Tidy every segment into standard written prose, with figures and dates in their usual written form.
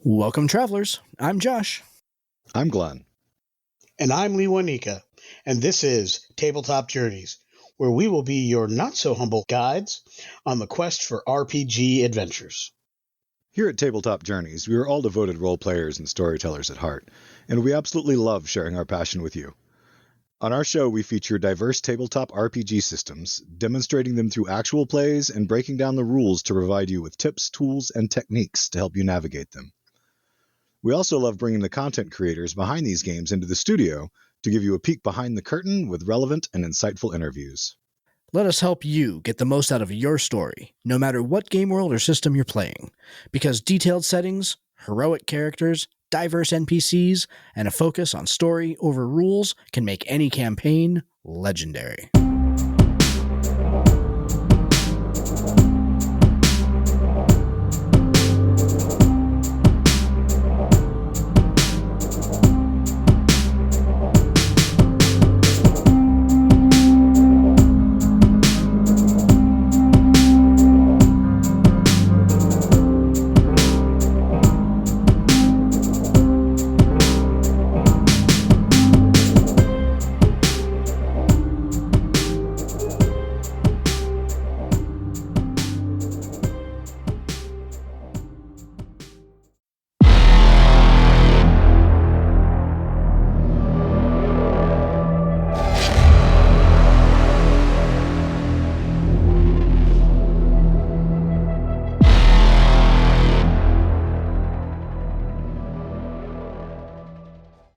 Welcome, travelers. I'm Josh. I'm Glenn. And I'm Lee Wanika. And this is Tabletop Journeys, where we will be your not-so-humble guides on the quest for RPG adventures. Here at Tabletop Journeys, we are all devoted role players and storytellers at heart, and we absolutely love sharing our passion with you. On our show, we feature diverse tabletop RPG systems, demonstrating them through actual plays and breaking down the rules to provide you with tips, tools, and techniques to help you navigate them. We also love bringing the content creators behind these games into the studio to give you a peek behind the curtain with relevant and insightful interviews. Let us help you get the most out of your story, no matter what game world or system you're playing, because detailed settings, heroic characters, diverse NPCs, and a focus on story over rules can make any campaign legendary.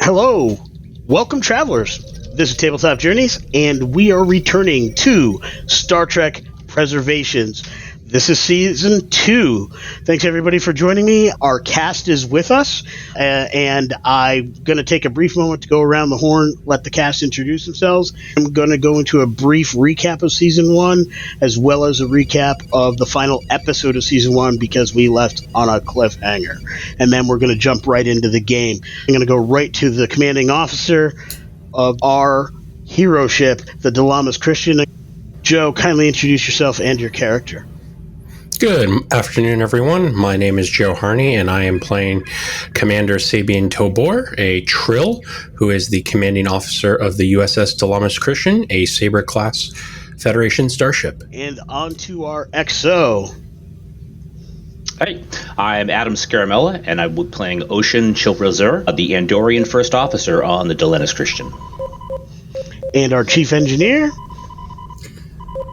Hello, welcome travelers. This is Tabletop Journeys, and we are returning to Star Trek Preservations. This is Season 2. Thanks, everybody, for joining me. Our cast is with us, and I'm going to take a brief moment to go around the horn, let the cast introduce themselves. I'm going to go into a brief recap of Season 1, as well as a recap of the final episode of Season 1, because we left on a cliffhanger. And then we're going to jump right into the game. I'm going to go right to the commanding officer of our hero ship, the Dalamas Christian. Joe, kindly introduce yourself and your character. Good afternoon, everyone. My name is Joe Harney, and I am playing Commander Sabian Tobor, a Trill, who is the commanding officer of the USS Dalamas Christian, a Saber-class Federation starship. And on to our XO. Hi, I'm Adam Scaramella, and I'm playing Ocean Chilrazur, the Andorian First Officer on the Dalamas Christian. And our chief engineer.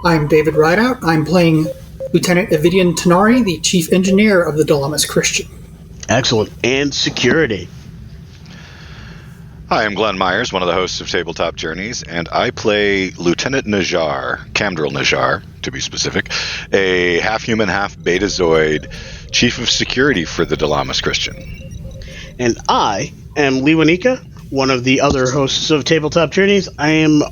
I'm David Rideout. I'm playing Lieutenant Avidian Tanari, the Chief Engineer of the Dalamas Christian. Excellent. And security. Hi, I'm Glenn Myers, one of the hosts of Tabletop Journeys, and I play Lieutenant Najar, Camdril Najar, to be specific, a half-human, half-betazoid chief of security for the Dalamas Christian. And I am Lee Wanika, one of the other hosts of Tabletop Journeys. I am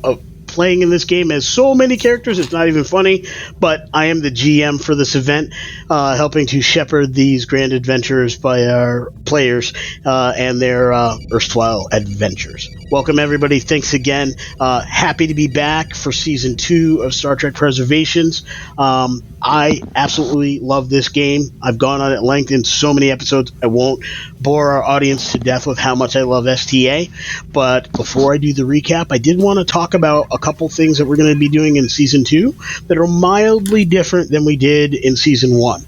playing in this game as so many characters, it's not even funny, but I am the GM for this event, helping to shepherd these grand adventures by our players and their erstwhile adventures. Welcome, everybody. Thanks again. Happy to be back for Season 2 of Star Trek Preservations. I absolutely love this game. I've gone on at length in so many episodes. I won't bore our audience to death with how much I love STA, but before I do the recap, I did want to talk about a couple things that we're going to be doing in Season 2 that are mildly different than we did in Season 1.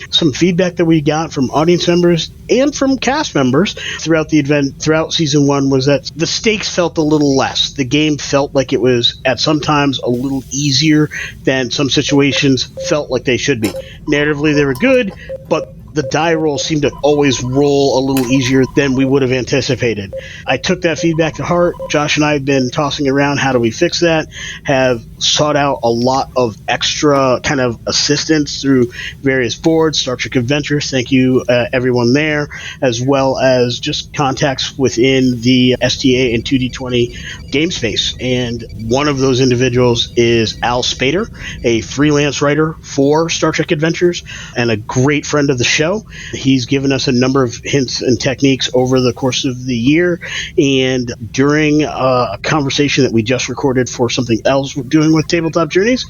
Some feedback that we got from audience members and from cast members throughout the event, throughout Season 1, was that the stakes felt a little less. The game felt like it was, at some times, a little easier than some situations felt like they should be. Narratively, they were good, but the die roll seemed to always roll a little easier than we would have anticipated. I took that feedback to heart. Josh and I have been tossing around how do we fix that, have sought out a lot of extra kind of assistance through various boards, Star Trek Adventures, thank you everyone there, as well as just contacts within the STA and 2D20 game space. And one of those individuals is Al Spader, a freelance writer for Star Trek Adventures and a great friend of the show. He's given us a number of hints and techniques over the course of the year, and during a conversation that we just recorded for something else we're doing with Tabletop Journeys,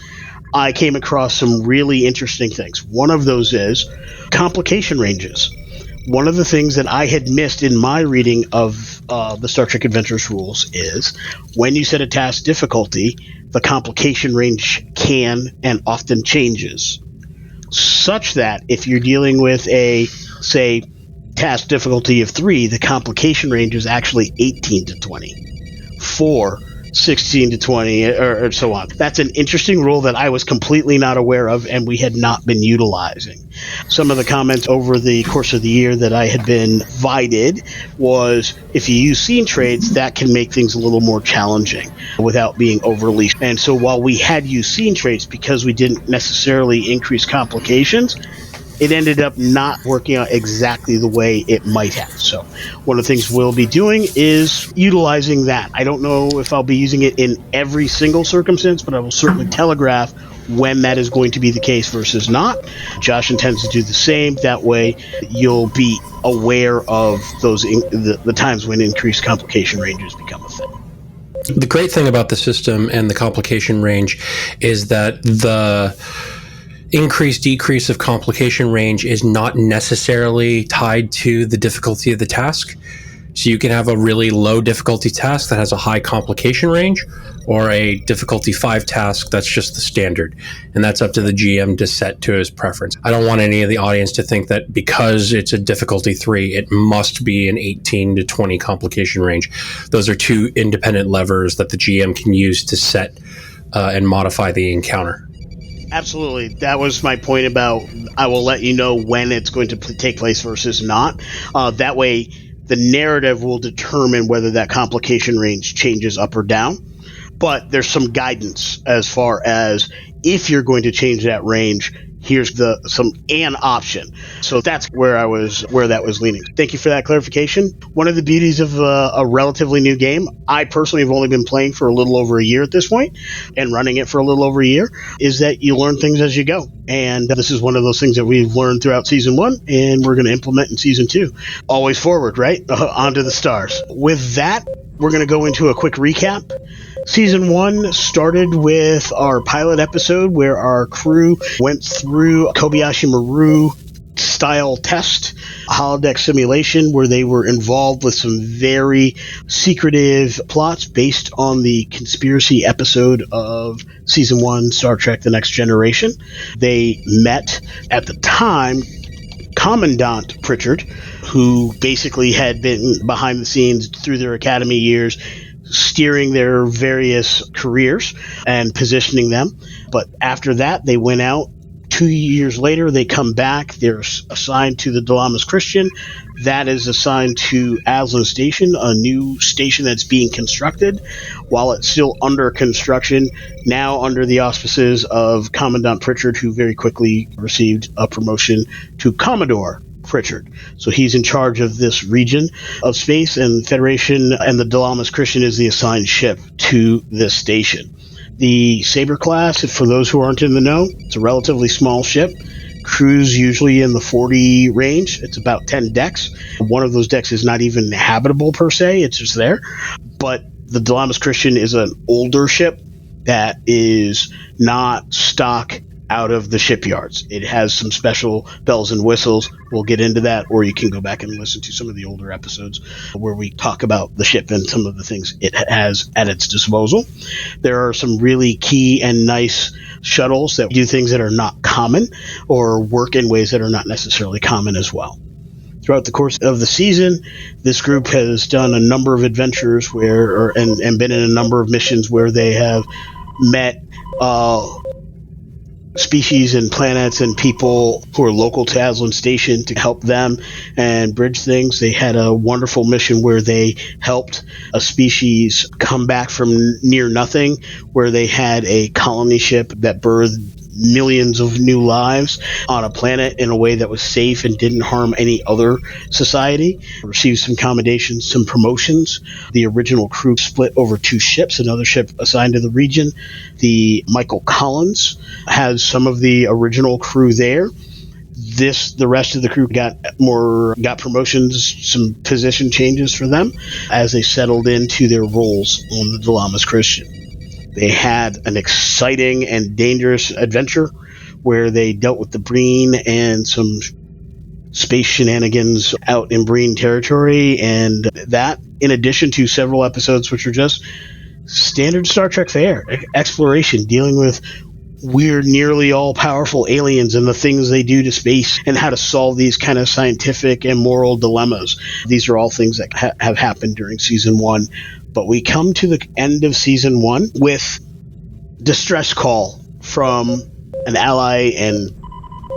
I came across some really interesting things. One of those is complication ranges. One of the things that I had missed in my reading of the Star Trek Adventures rules is when you set a task difficulty, the complication range can and often changes, such that if you're dealing with a, say, task difficulty of 3, the complication range is actually 18 to 20. 4, 16 to 20, or so on. That's an interesting rule that I was completely not aware of and we had not been utilizing. Some of the comments over the course of the year that I had been provided was if you use scene trades, that can make things a little more challenging without being overly. And so while we had used scene trades because we didn't necessarily increase complications, it ended up not working out exactly the way it might have. So one of the things we'll be doing is utilizing that. I don't know if I'll be using it in every single circumstance, but I will certainly telegraph when that is going to be the case versus not. Josh intends to do the same. That way you'll be aware of those the times when increased complication ranges become a thing. The great thing about the system and the complication range is that the decrease of complication range is not necessarily tied to the difficulty of the task. So you can have a really low difficulty task that has a high complication range, or a difficulty 5 task that's just the standard. And that's up to the GM to set to his preference. I don't want any of the audience to think that because it's a difficulty 3, it must be an 18 to 20 complication range. Those are two independent levers that the GM can use to set and modify the encounter. Absolutely. That was my point about I will let you know when it's going to take place versus not. That way, the narrative will determine whether that complication range changes up or down. But there's some guidance as far as if you're going to change that range, here's an option. So that's where that was leaning. Thank you for that clarification. One of the beauties of a relatively new game, I personally have only been playing for a little over a year at this point and running it for a little over a year, is that you learn things as you go. And this is one of those things that we've learned throughout season 1 and we're going to implement in season 2. Always forward, right? Onto the stars. With that, we're going to go into a quick recap. Season 1 started with our pilot episode where our crew went through Kobayashi Maru style test, holodeck simulation, where they were involved with some very secretive plots based on the conspiracy episode of Season 1 Star Trek The Next Generation. They met, at the time, Commandant Pritchard, who basically had been behind the scenes through their academy years, steering their various careers and positioning them. But after that, they went out. 2 years later, they come back. They're assigned to the Dalamas Christian. That is assigned to Aslan Station, a new station that's being constructed. While it's still under construction, now under the auspices of Commandant Pritchard, who very quickly received a promotion to Commodore Pritchard. So he's in charge of this region of space, and Federation and the Dalamas Christian is the assigned ship to this station. The Saber class, for those who aren't in the know, it's a relatively small ship. Crews usually in the 40 range. It's about 10 decks. One of those decks is not even habitable per se. It's just there. But the Dalamas Christian is an older ship that is not stock out of the shipyards. It has some special bells and whistles. We'll get into that, or you can go back and listen to some of the older episodes where we talk about the ship and some of the things it has at its disposal. There are some really key and nice shuttles that do things that are not common or work in ways that are not necessarily common as well. Throughout the course of the season, this group has done a number of adventures and been in a number of missions where they have met species and planets and people who are local to Aslan Station to help them and bridge things. They had a wonderful mission where they helped a species come back from near nothing, where they had a colony ship that birthed millions of new lives on a planet in a way that was safe and didn't harm any other society. Received some commendations, some promotions. The original crew split over 2 ships, another ship assigned to the region. The Michael Collins has some of the original crew there. The rest of the crew got promotions, some position changes for them as they settled into their roles on the Dalamas Christian. They had an exciting and dangerous adventure where they dealt with the Breen and some space shenanigans out in Breen territory, and that, in addition to several episodes which are just standard Star Trek fare, exploration, dealing with weird, nearly all-powerful aliens and the things they do to space and how to solve these kind of scientific and moral dilemmas. These are all things that have happened during Season 1. But we come to the end of Season 1 with distress call from an ally and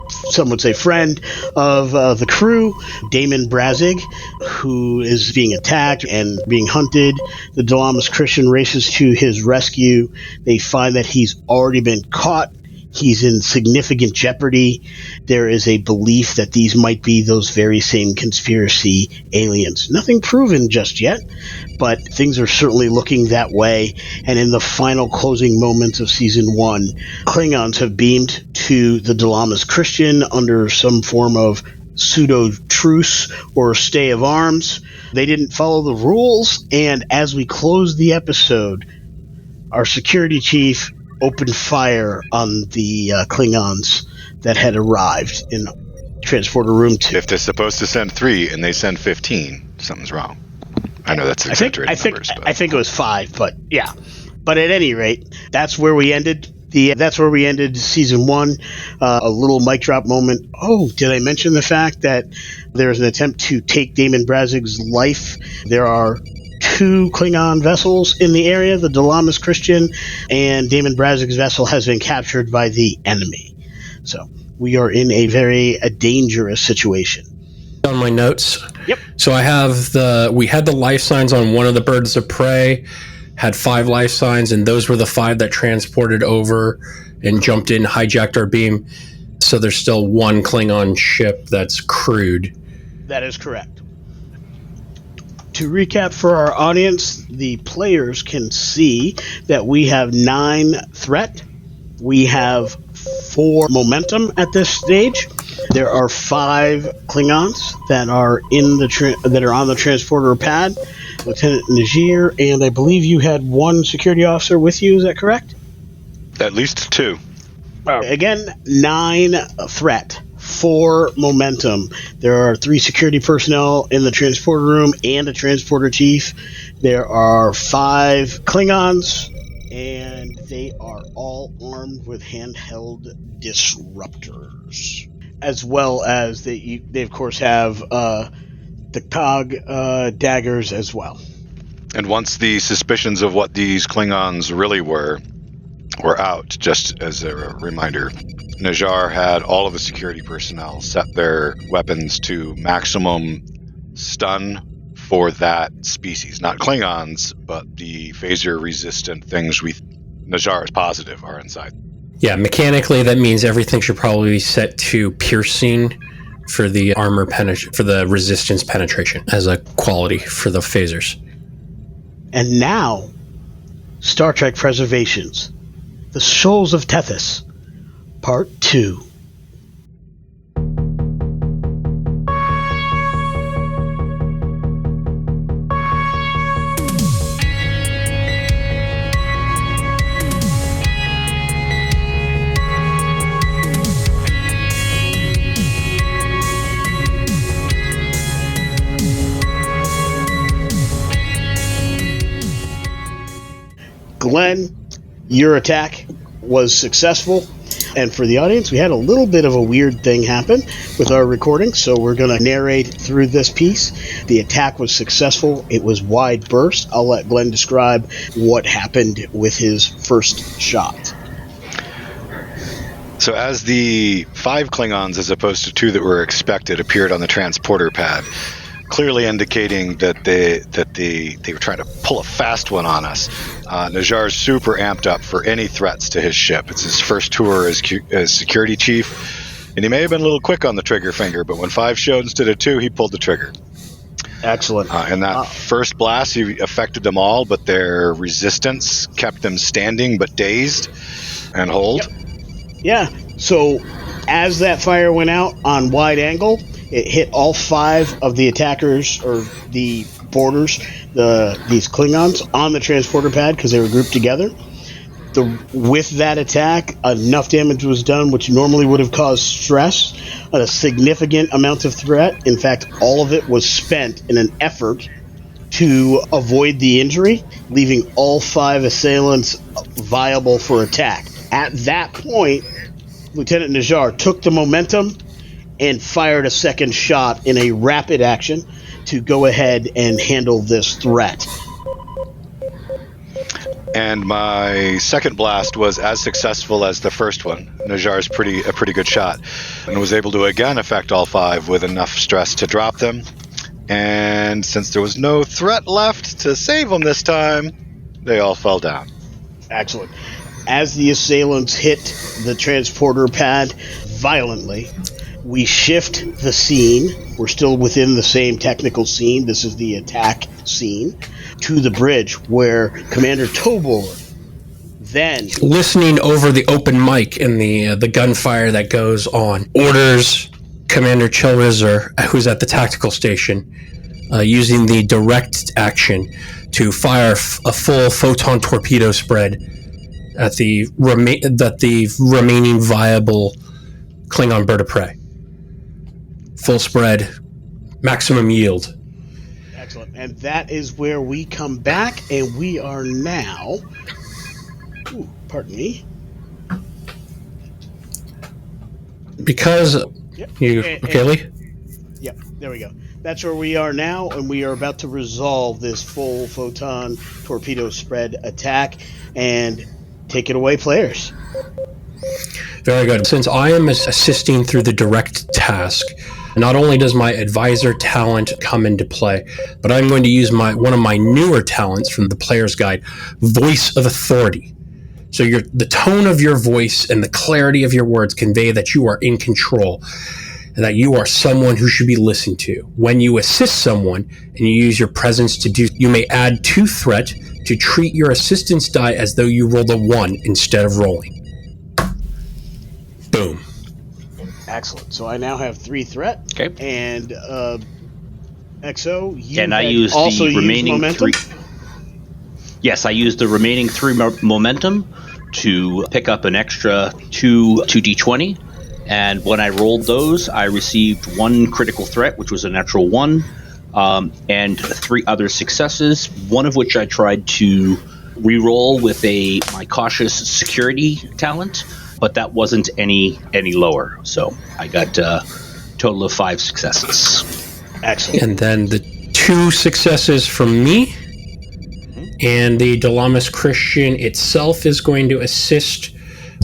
some would say friend of the crew, Damon Brazig, who is being attacked and being hunted. The Dalamas Christian races to his rescue. They find that he's already been caught. He's in significant jeopardy. There is a belief that these might be those very same conspiracy aliens. Nothing proven just yet, but things are certainly looking that way. And in the final closing moments of Season 1, Klingons have beamed to the Dalamas Christian under some form of pseudo-truce or stay of arms. They didn't follow the rules, and as we close the episode, our security chief opened fire on the Klingons that had arrived in Transporter Room 2. If they're supposed to send 3 and they send 15, something's wrong. I know that's exaggerated numbers. I think it was 5, but yeah. But at any rate, that's where we ended. That's where we ended Season 1. A little mic drop moment. Oh, did I mention the fact that there's an attempt to take Damon Brazig's life? There are 2 Klingon vessels in the area, the Dalamas Christian, and Damon Brazig's vessel has been captured by the enemy. So we are in a dangerous situation. On my notes. Yep. So I have we had the life signs on one of the birds of prey, had 5 life signs, and those were the 5 that transported over and jumped in, hijacked our beam. So there's still 1 Klingon ship that's crewed. That is correct. To recap for our audience, the players can see that we have 9 threat. We have 4 momentum at this stage. There are 5 Klingons that are that are on the transporter pad. Lieutenant Najar, and I believe you had 1 security officer with you. Is that correct? At least 2. Again, 9 threat. 4 momentum. There are 3 security personnel in the transporter room and a transporter chief. There are 5 Klingons, and they are all armed with handheld disruptors, as well as they of course have the cog daggers as well. And once the suspicions of what these Klingons really were out, just as a reminder, Najar had all of the security personnel set their weapons to maximum stun for that species. Not Klingons, but the phaser-resistant things Najar is positive are inside. Yeah, mechanically that means everything should probably be set to piercing for the armor for the resistance penetration as a quality for the phasers. And now, Star Trek Preservations, The Shoals of Tethys, Part 2. Glenn, your attack was successful. And for the audience, we had a little bit of a weird thing happen with our recording, so we're going to narrate through this piece. The attack was successful. It was wide burst. I'll let Glenn describe what happened with his first shot. So as the 5 Klingons, as opposed to 2 that were expected, appeared on the transporter pad, clearly indicating that they were trying to pull a fast one on us. Najar's super amped up for any threats to his ship. It's his first tour as security chief, and he may have been a little quick on the trigger finger, but when 5 showed instead of 2, he pulled the trigger. Excellent. And that first blast, he affected them all, but their resistance kept them standing but dazed and hold. Yep. Yeah, so as that fire went out on wide angle, it hit all 5 of the attackers, or the boarders, these Klingons, on the transporter pad because they were grouped together. With that attack, enough damage was done, which normally would have caused stress, a significant amount of threat. In fact, all of it was spent in an effort to avoid the injury, leaving all 5 assailants viable for attack. At that point, Lieutenant Najar took the momentum and fired a second shot in a rapid action to go ahead and handle this threat. And my second blast was as successful as the first one. Najar's a pretty good shot, and was able to again affect all 5 with enough stress to drop them. And since there was no threat left to save them this time, they all fell down. Excellent. As the assailants hit the transporter pad violently, we shift the scene. We're still within the same technical scene. This is the attack scene. To the bridge where Commander Tobor then, listening over the open mic and the gunfire that goes on, orders Commander Chilrizer, who's at the tactical station, using the direct action to fire a full photon torpedo spread at the remaining viable Klingon bird of prey. Full spread, maximum yield. Excellent. And that is where we come back, and we are now... Ooh, pardon me. Because... Yep. Okay, Lee? Yep, there we go. That's where we are now, and we are about to resolve this full photon torpedo spread attack. And take it away, players. Very good. Since I am assisting through the direct task, not only does my advisor talent come into play, but I'm going to use one of my newer talents from the player's guide, Voice of Authority. So the tone of your voice and the clarity of your words convey that you are in control and that you are someone who should be listened to. When you assist someone and you use your presence to do, you may add 2 threat to treat your assistance die as though you rolled a 1 instead of rolling. Boom. Excellent. So I now have 3 threat. Okay. And XO, you and I used also the remaining momentum? 3. Yes, I used the remaining 3 momentum to pick up an extra 2d20. And when I rolled those, I received 1 critical threat, which was a natural 1, and 3 other successes, one of which I tried to re-roll with my cautious security talent, but that wasn't any lower. So I got a total of 5 successes. Excellent. And then the 2 successes from me, and the Dalamis Christian itself is going to assist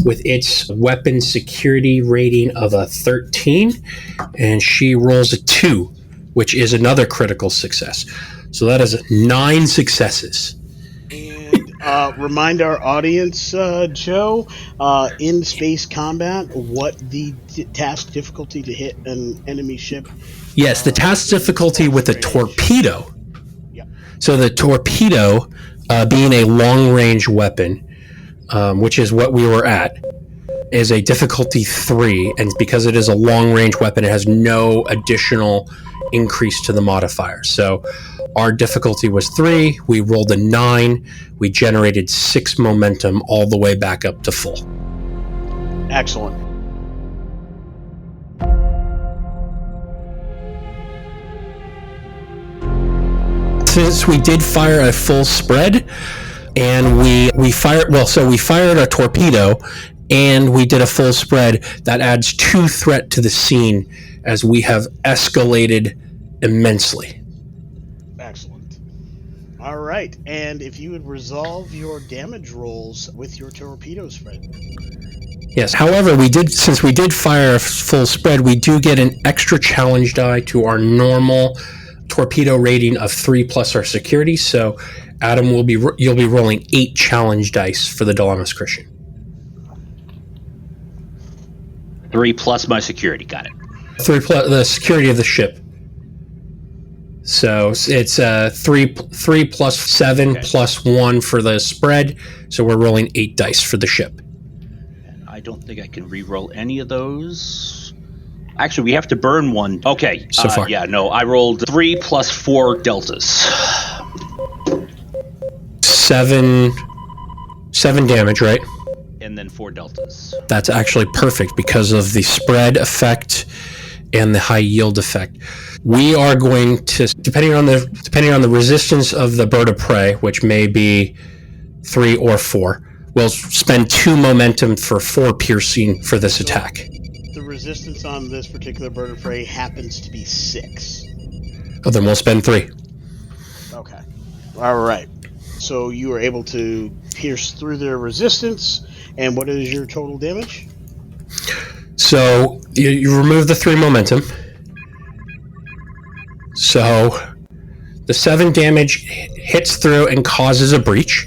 with its weapon security rating of a 13, and she rolls a 2, which is another critical success. So that is 9 successes. And remind our audience, Joe, in space combat, what the task difficulty to hit an enemy ship. Yes, the task difficulty with a torpedo. Yep. So the torpedo, being a long-range weapon, which is what we were at, is a difficulty 3, and because it is a long-range weapon, it has no additional increase to the modifier. So our difficulty was 3, we rolled a 9, we generated 6 momentum all the way back up to full. Excellent. Since we did fire a full spread, and we fired a torpedo, and we did a full spread, that adds 2 threat to the scene as we have escalated immensely. Excellent. All right, and if you would resolve your damage rolls with your torpedo spread. Yes, however, since we did fire a full spread, we do get an extra challenge die to our normal torpedo rating of 3 plus our security, so Adam, you'll be rolling 8 challenge dice for the Dalamis Christian. 3 plus my security, got it. 3 plus the security of the ship. So it's 3 plus 7 plus 1 for the spread, so we're rolling 8 dice for the ship. And I don't think I can re-roll any of those. Actually, we have to burn 1. Okay. So far. Yeah, no, I rolled 3 plus 4 deltas. 7 7 damage, right? And then 4 deltas. That's actually perfect because of the spread effect and the high yield effect. We are going to, depending on the resistance of the bird of prey, which may be 3 or 4, we'll spend 2 momentum for 4 piercing for this attack. The resistance on this particular bird of prey happens to be 6. Oh, then we'll spend 3. Okay. All right. So you are able to pierce through their resistance, and what is your total damage? So you remove the 3 momentum. So the 7 damage hits through and causes a breach.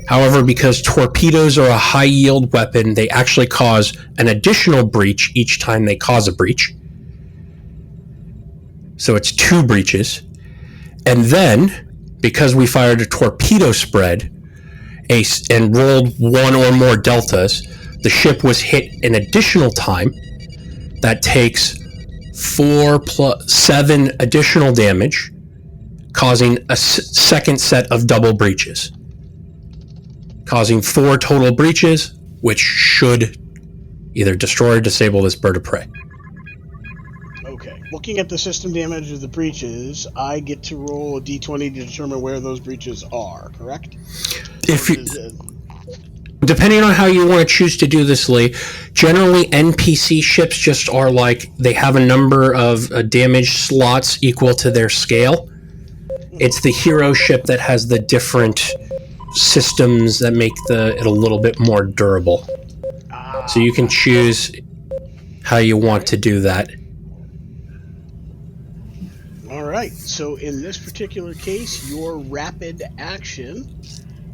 However, because torpedoes are a high yield weapon, they actually cause an additional breach each time they cause a breach. So it's 2 breaches. And then, because we fired a torpedo spread and rolled 1 or more deltas, the ship was hit an additional time. That takes 4 plus 7 additional damage, causing a second set of double breaches, causing 4 total breaches, which should either destroy or disable this bird of prey. Okay. Looking at the system damage of the breaches, I get to roll a d20 to determine where those breaches are, correct? Depending on how you want to choose to do this, Lee, generally NPC ships just are like, they have a number of damage slots equal to their scale. It's the hero ship that has the different systems that make it a little bit more durable. So you can choose how you want to do that. All right. So in this particular case, your rapid action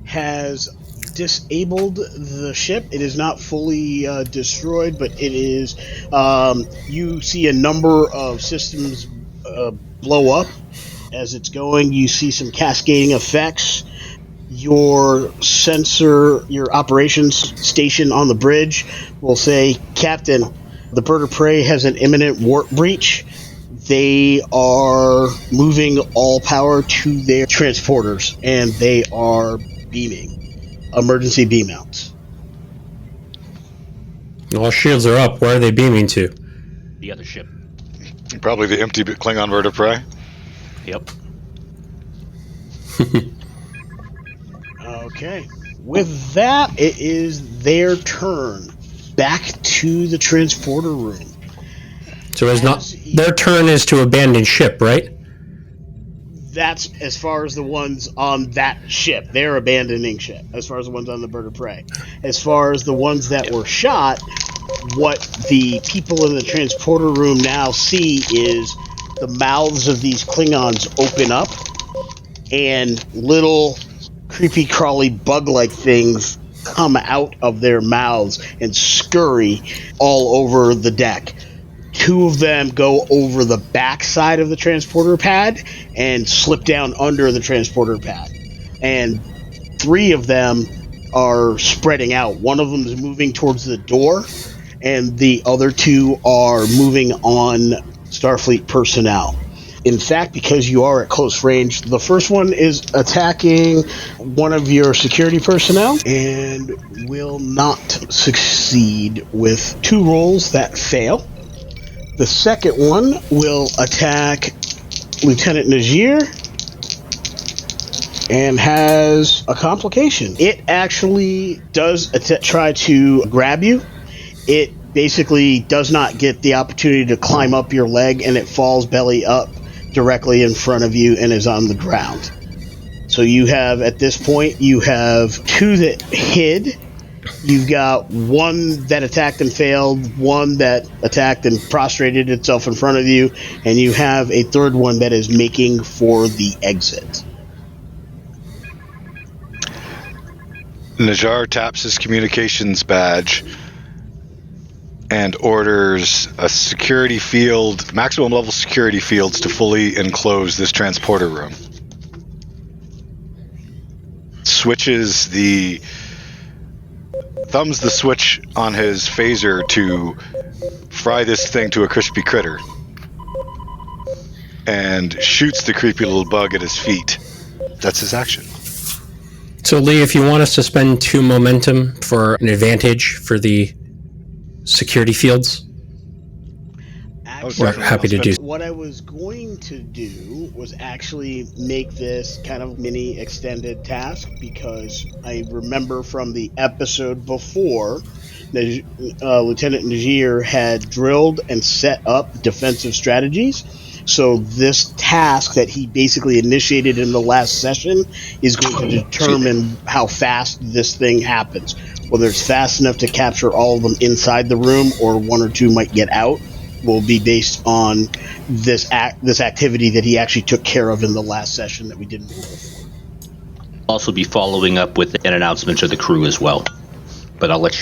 has disabled the ship. It is not fully destroyed, but it is. You see a number of systems blow up as it's going. You see some cascading effects. Your sensor, your operations station on the bridge will say, "Captain, the bird of prey has an imminent warp breach. They are moving all power to their transporters, and they are beaming. Emergency beam outs." All shields are up. Where are they beaming to? The other ship. Probably the empty Klingon bird of prey. Yep. Okay. With that, it is their turn. Back to the transporter room. So it's not their turn is to abandon ship, right? That's as far as the ones on that ship. They're abandoning ship, as far as the ones on the bird of prey. As far as the ones that were shot, what the people in the transporter room now see is the mouths of these Klingons open up, and little creepy crawly bug-like things come out of their mouths and scurry all over the deck. 2 of them go over the back side of the transporter pad and slip down under the transporter pad. And 3 of them are spreading out. One of them is moving towards the door, and the other 2 are moving on Starfleet personnel. In fact, because you are at close range, the first one is attacking one of your security personnel and will not succeed with 2 rolls that fail. The second one will attack Lt Najar and has a complication. It actually does try to grab you. It basically does not get the opportunity to climb up your leg, and it falls belly up directly in front of you and is on the ground. So you have, at this point, you have 2 that hid. You've got 1 that attacked and failed, 1 that attacked and prostrated itself in front of you, and you have a 3rd one that is making for the exit. Najar taps his communications badge and orders a security field, maximum level security fields to fully enclose this transporter room. Thumbs the switch on his phaser to fry this thing to a crispy critter, and shoots the creepy little bug at his feet. That's his action. So, Lee, if you want us to spend 2 momentum for an advantage for the security fields, Actually, we're happy to do. what I was going to do was actually make this kind of mini extended task because I remember from the episode before, Lieutenant Najar had drilled and set up defensive strategies. So this task that he basically initiated in the last session is going to determine how fast this thing happens. Whether it's fast enough to capture all of them inside the room or 1 or 2 might get out will be based on this activity that he actually took care of in the last session that we didn't roll for. Also be following up with an announcement to the crew as well. But I'll let's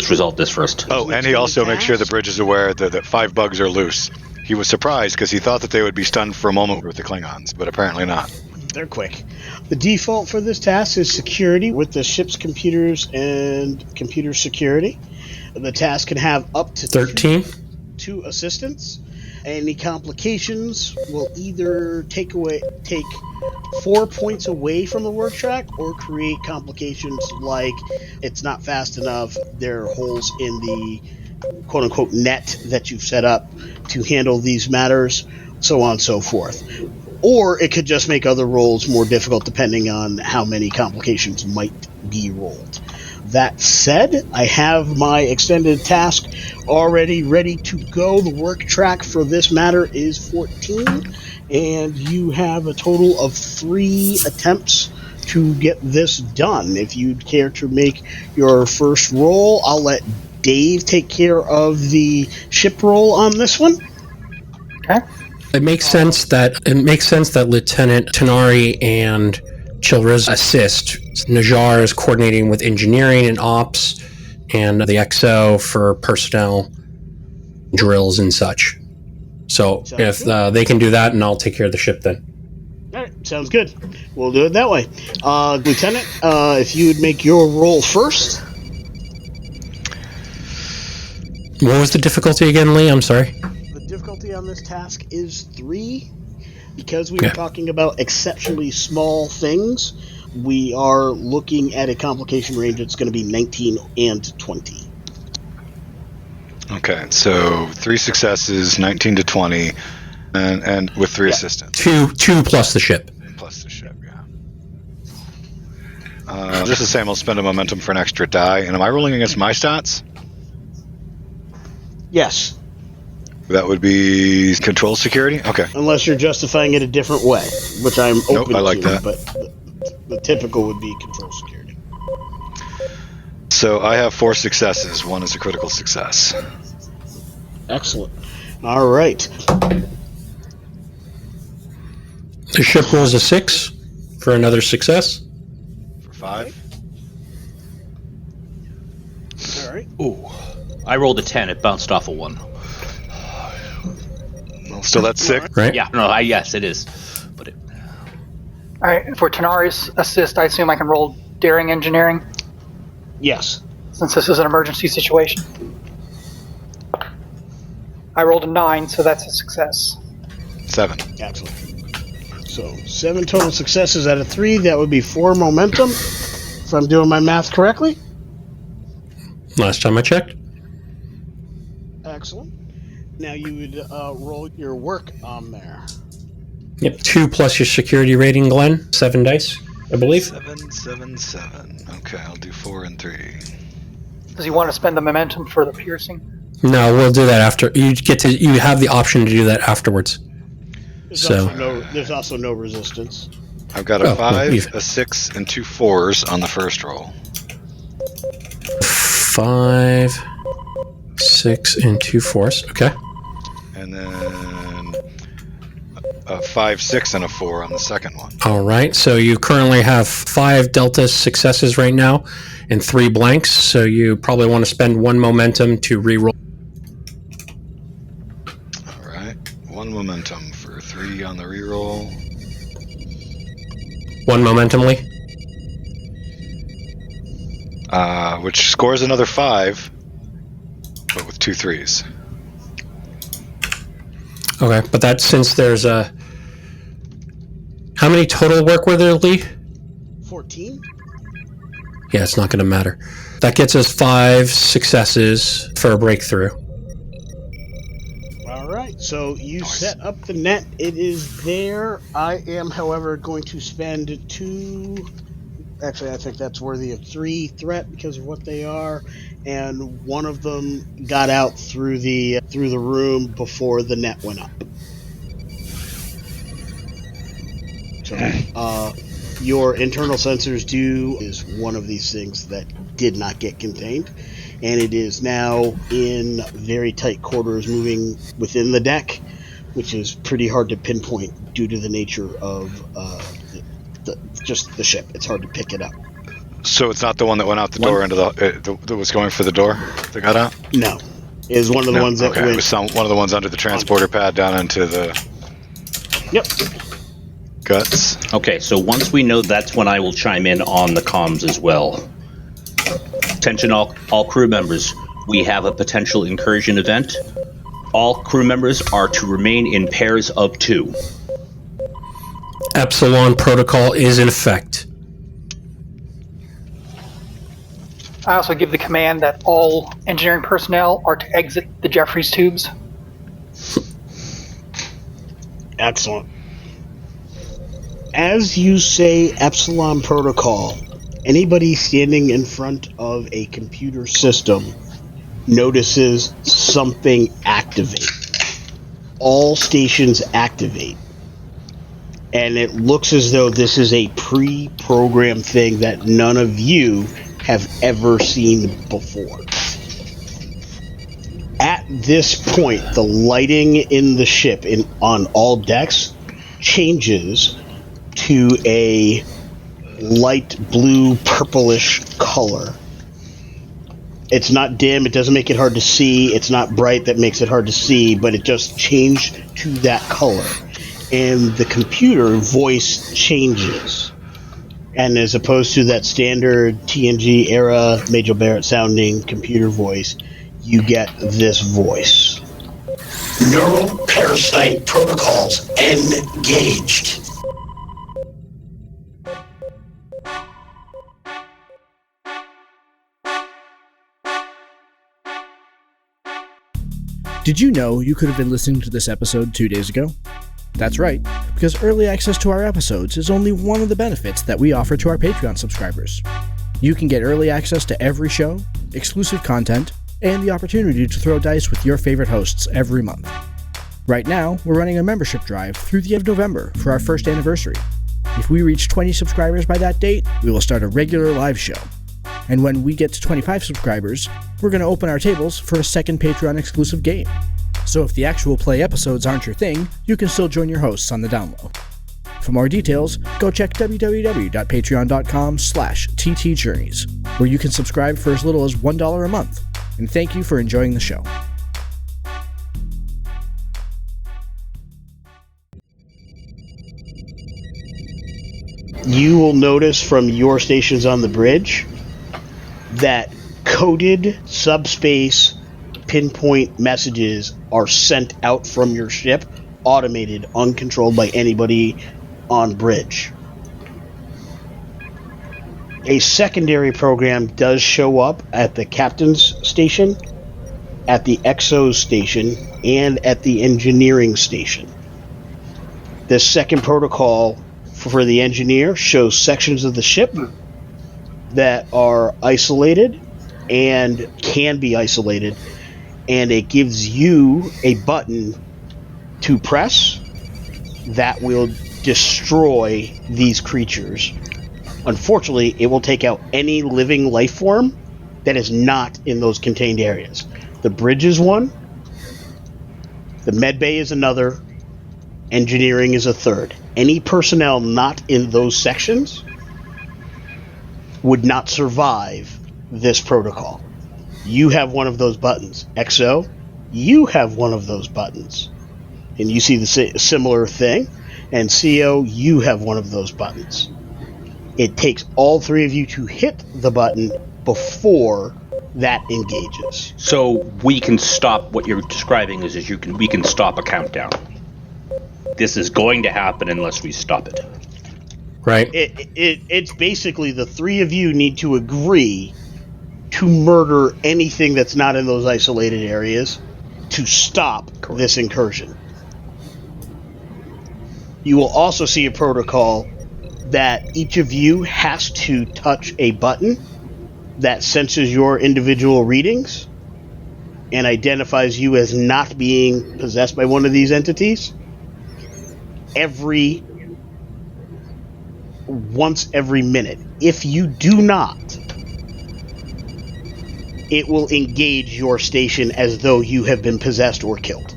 resolve this first. Oh, and he also makes sure the bridge is aware that 5 bugs are loose. He was surprised because he thought that they would be stunned for a moment with the Klingons, but apparently not. They're quick. The default for this task is security with the ship's computers and computer security. The task can have up to 13. 2 assistants. Any complications will either take 4 points away from the work track or create complications like it's not fast enough, there are holes in the quote-unquote net that you've set up to handle these matters, so on and so forth. Or it could just make other rolls more difficult depending on how many complications might be rolled. That said, I have my extended task already ready to go. The work track for this matter is 14, and you have a total of 3 attempts to get this done. If you'd care to make your first roll, I'll let Dave take care of the ship roll on this one. Okay. It makes sense that Lieutenant Tanari and Chilriz assist. Najar is coordinating with engineering and ops, and the XO for personnel, drills, and such. So if they can do that, and I'll take care of the ship then. All right, sounds good. We'll do it that way. Lieutenant, if you would make your roll first. What was the difficulty again, Lee? I'm sorry. The difficulty on this task is 3. Because we were talking about exceptionally small things, we are looking at a complication range that's going to be 19 and 20. Okay, so 3 successes, 19 to 20, and with 3 assistants. 2 plus the ship. Plus the ship, yeah. Just the same, I'll spend a momentum for an extra die. And am I rolling against my stats? Yes. That would be control security? Okay. Unless you're justifying it a different way, which I'm open I like to, that. but the typical would be control security. So I have 4 successes. 1 is a critical success. Excellent. All right. The ship rolls a 6 for another success. For 5. All right. Ooh. I rolled a 10. It bounced off a 1. Well, still that's 6. Right? Yeah. No. Yes, it is. But it. All right. For Tanari's assist, I assume I can roll daring engineering Yes. since this is an emergency situation. I rolled a 9, so that's a success. 7. Excellent. So 7 total successes out of 3. That would be 4 momentum, if I'm doing my math correctly. Last time I checked. Excellent. Now you would roll your work on there. Yep. 2 plus your security rating, Glenn. 7 dice, I believe. 7, 7, 7. Okay, I'll do 4 and 3. Does he want to spend the momentum for the piercing? No, we'll do that after. You have the option to do that afterwards. There's also no resistance. I've got a 5, a 6, and 2 4s on the first roll. 5, 6, and 2 4s. Okay. And then a 5, 6, and a 4 on the second one. All right. So you currently have 5 delta successes right now and 3 blanks. So you probably want to spend 1 momentum to reroll. All right. 1 momentum for 3 on the reroll. 1 momentum, Lee. Which scores another 5, but with 2 3s. Okay, but that's since there's a... How many total work were there, Lee? 14. Yeah, it's not going to matter. That gets us 5 successes for a breakthrough. All right, so you set up the net. It is there. I am, however, going to spend 2. Actually, I think that's worthy of 3 threat because of what they are, and one of them got out through the room before the net went up. So, your internal sensors is one of these things that did not get contained, and it is now in very tight quarters, moving within the deck, which is pretty hard to pinpoint due to the nature of just the ship. It's hard to pick it up. So it's not the one that went out the door into that was going for the door that got out? No. It was one of the ones that went... It was one of the ones under the transporter pad down into the... Yep. Guts. Okay, so once we know, that's when I will chime in on the comms as well. Attention all crew members. We have a potential incursion event. All crew members are to remain in pairs of 2. Epsilon protocol is in effect. I also give the command that all engineering personnel are to exit the Jeffries tubes. Excellent. As you say Epsilon protocol, anybody standing in front of a computer system notices something activate. All stations activate. And it looks as though this is a pre-programmed thing that none of you have ever seen before. At this point, the lighting in the ship on all decks changes to a light blue purplish color. It's not dim, it doesn't make it hard to see, it's not bright that makes it hard to see, but it just changed to that color. And the computer voice changes. And as opposed to that standard TNG era Major Barrett sounding computer voice, you get this voice. Neural parasite protocols engaged. Did you know you could have been listening to this episode 2 days ago? That's right, because early access to our episodes is only one of the benefits that we offer to our Patreon subscribers. You can get early access to every show, exclusive content, and the opportunity to throw dice with your favorite hosts every month. Right now, we're running a membership drive through the end of November for our first anniversary. If we reach 20 subscribers by that date, we will start a regular live show. And when we get to 25 subscribers, we're going to open our tables for a second Patreon exclusive game. So if the actual play episodes aren't your thing, you can still join your hosts on the down low. For more details, go check www.patreon.com/ttjourneys, where you can subscribe for as little as $1 a month. And thank you for enjoying the show. You will notice from your stations on the bridge that coded subspace pinpoint messages are sent out from your ship, automated, uncontrolled by anybody on bridge. A secondary program does show up at the captain's station, at the exo's station, and at the engineering station. This second protocol for the engineer shows sections of the ship that are isolated and can be isolated, and it gives you a button to press that will destroy these creatures. Unfortunately, it will take out any living life form that is not in those contained areas. The bridge is one, the med bay is another, engineering is a third. Any personnel not in those sections would not survive this protocol. You have one of those buttons. XO, you have one of those buttons. And you see the similar thing. And CO, you have one of those buttons. It takes all 3 of you to hit the button before that engages. So we can stop, what you're describing is we can stop a countdown. This is going to happen unless we stop it. right? It's basically the three of you need to agree to murder anything that's not in those isolated areas to stop this incursion. You will also see a protocol that each of you has to touch a button that senses your individual readings and identifies you as not being possessed by one of these entities once every minute. If you do not, it will engage your station as though you have been possessed or killed.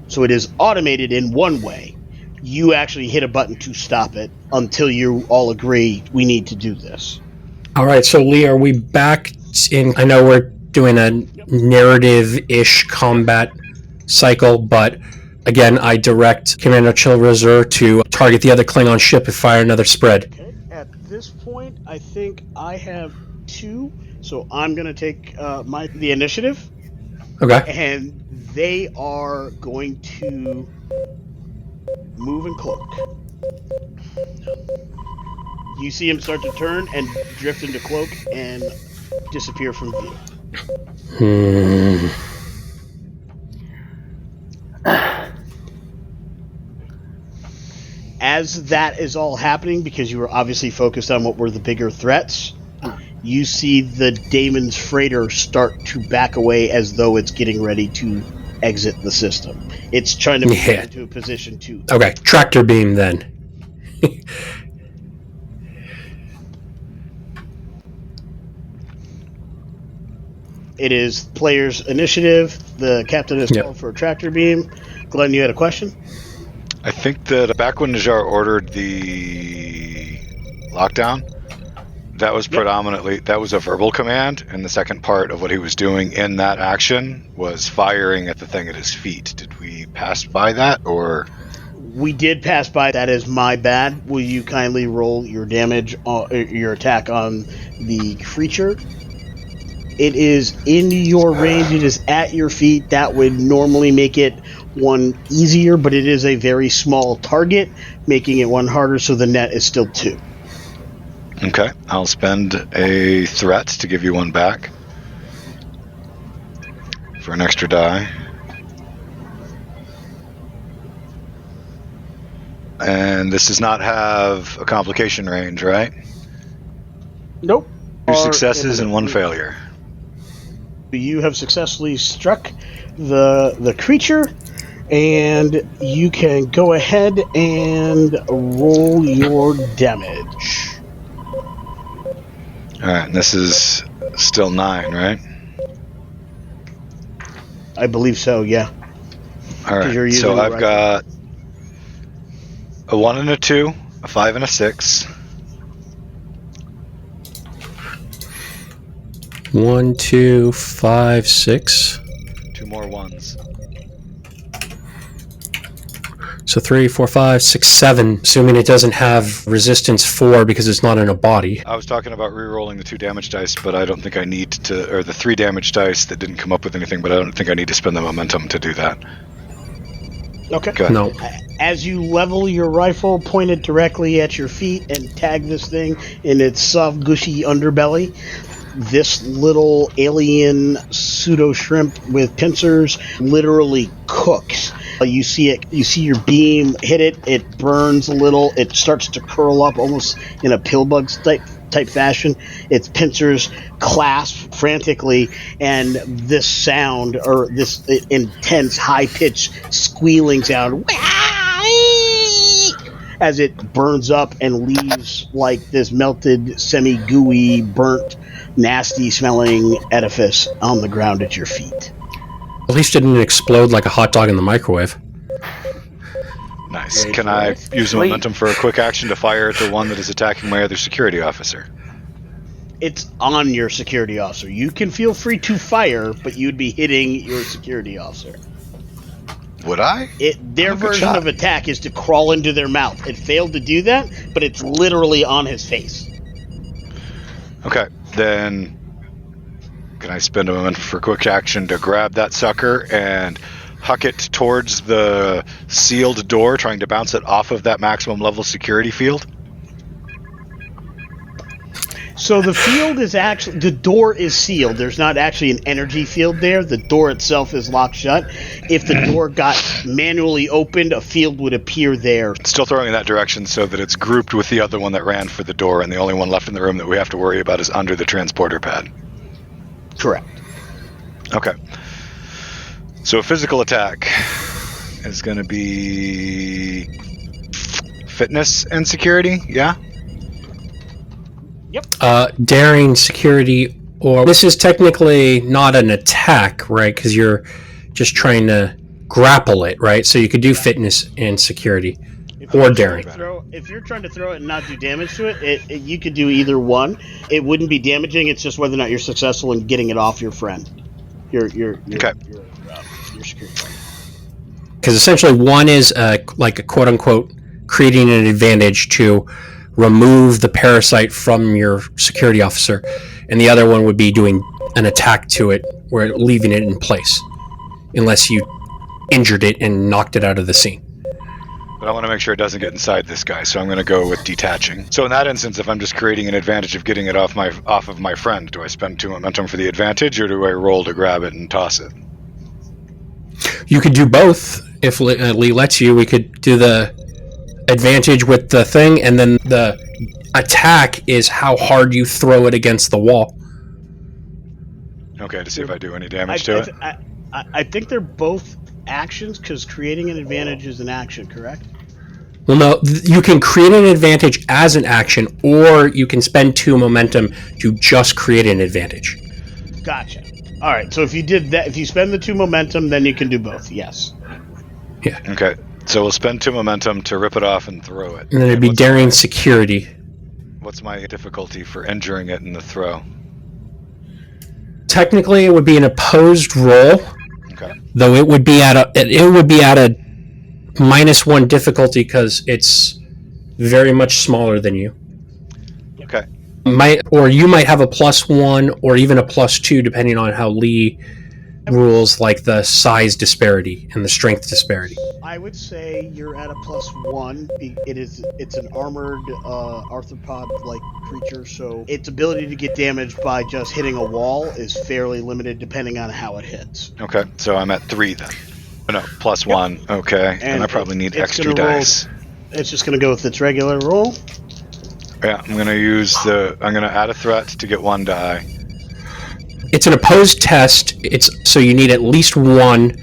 So it is automated in one way. You actually hit a button to stop it until you all agree we need to do this. All right, so Lee, are we back in? I know we're doing a narrative-ish combat cycle, but again, I direct Commander Chilrizur to target the other Klingon ship and fire another spread. Okay. At this point, I think I have 2, so I'm going to take the initiative. Okay. And they are going to move and cloak. You see him start to turn and drift into cloak and disappear from view. As that is all happening, because you were obviously focused on what were the bigger threats, you see the Damon's freighter start to back away as though it's getting ready to exit the system. It's trying to move into a position to... Okay, tractor beam then. It is player's initiative. The captain has called for a tractor beam. Glenn, you had a question? I think that back when Najar ordered the lockdown, that was predominantly, that was a verbal command, and the second part of what he was doing in that action was firing at the thing at his feet. Did we pass by that, or...? We did pass by. That is my bad. Will you kindly roll your damage, your attack on the creature? It is in your range. It is at your feet. That would normally make it one easier, but it is a very small target, making it one harder, so the net is still 2. Okay, I'll spend a threat to give you one back for an extra die. And this does not have a complication range, right? Nope. 2 successes and 1 failure. You have successfully struck the creature, and you can go ahead and roll your damage. Alright, and this is still 9, right? I believe so, yeah. Alright, so I've got a 1 and a 2, a 5 and a 6. 1, 2, 5, 6. 2 more 1s. So 3, 4, 5, 6, 7. Assuming it doesn't have resistance 4 because it's not in a body. I was talking about re-rolling the 2 damage dice, but I don't think I need to, or the 3 damage dice that didn't come up with anything, but I don't think I need to spend the momentum to do that. Okay. Good. No. As you level your rifle pointed directly at your feet and tag this thing in its soft, gushy underbelly, this little alien pseudo shrimp with pincers literally cooks. You see it. You see your beam hit it. It burns a little. It starts to curl up almost in a pillbug type fashion. Its pincers clasp frantically, and this sound, or this intense high-pitched squealing sound, as it burns up and leaves like this melted, semi-gooey, burnt, nasty-smelling edifice on the ground at your feet. At least it didn't explode like a hot dog in the microwave. Nice. Can I use momentum for a quick action to fire at the one that is attacking my other security officer? It's on your security officer. You can feel free to fire, but you'd be hitting your security officer. Would I? Their version of attack is to crawl into their mouth. It failed to do that, but it's literally on his face. Okay, then can I spend a moment for quick action to grab that sucker and huck it towards the sealed door, trying to bounce it off of that maximum level security field? So the field is actually, the door is sealed. There's not actually an energy field there. The door itself is locked shut. If the door got manually opened, a field would appear there. Still throwing in that direction so that it's grouped with the other one that ran for the door, and the only one left in the room that we have to worry about is under the transporter pad. Correct. Okay. So a physical attack is going to be fitness and security, yeah? Daring, security, or this is technically not an attack, right? Because you're just trying to grapple it, right? So you could do fitness and security, or daring. If you're trying to throw it and not do damage to it, you could do either one. It wouldn't be damaging. It's just whether or not you're successful in getting it off your friend. Your security. Because essentially, one is like a quote unquote creating an advantage to remove the parasite from your security officer, and the other one would be doing an attack to it, where leaving it in place, unless you injured it and knocked it out of the scene. But I want to make sure it doesn't get inside this guy, so I'm going to go with detaching. So in that instance, if I'm just creating an advantage of getting it off of my friend, do I spend 2 momentum for the advantage, or do I roll to grab it and toss it? You could do both. If Lee lets you, we could do the advantage with the thing, and then the attack is how hard you throw it against the wall. Okay, to see if I do any damage to it. I think they're both actions, because creating an advantage is an action, correct? Well, no, you can create an advantage as an action, or you can spend 2 momentum to just create an advantage. Gotcha. All right, so if you did that, if you spend the 2 momentum, then you can do both. Yes. Yeah. Okay, so we'll spend 2 momentum to rip it off and throw it. And then it'd be daring security. What's my difficulty for injuring it in the throw? Technically, it would be an opposed roll. Okay. Though it would be at a -1 difficulty because it's very much smaller than you. Okay. You might have a +1 or even a +2 depending on how Lee rules, like the size disparity and the strength disparity. I would say you're at a +1. It's an armored arthropod-like creature, so its ability to get damaged by just hitting a wall is fairly limited depending on how it hits. Okay, so I'm at 3 then. Oh, no, +1. Yep. Okay, and I probably need extra dice. It's just going to go with its regular roll. Yeah, I'm going to add a threat to get 1 die. It's an opposed test. So you need at least 1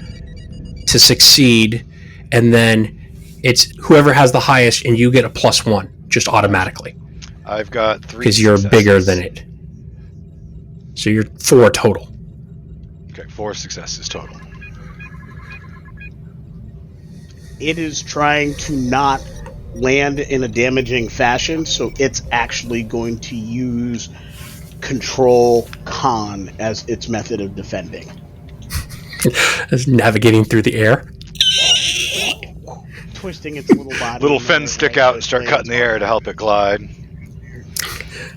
to succeed, and then it's whoever has the highest, and you get a +1 just automatically. I've got 3 because you're bigger than it. So you're 4 total. Okay, 4 successes total. It is trying to not land in a damaging fashion, so it's actually going to use Control Con as its method of defending. As navigating through the air. Twisting its little body. Little fins stick out and start cutting the air to help it glide.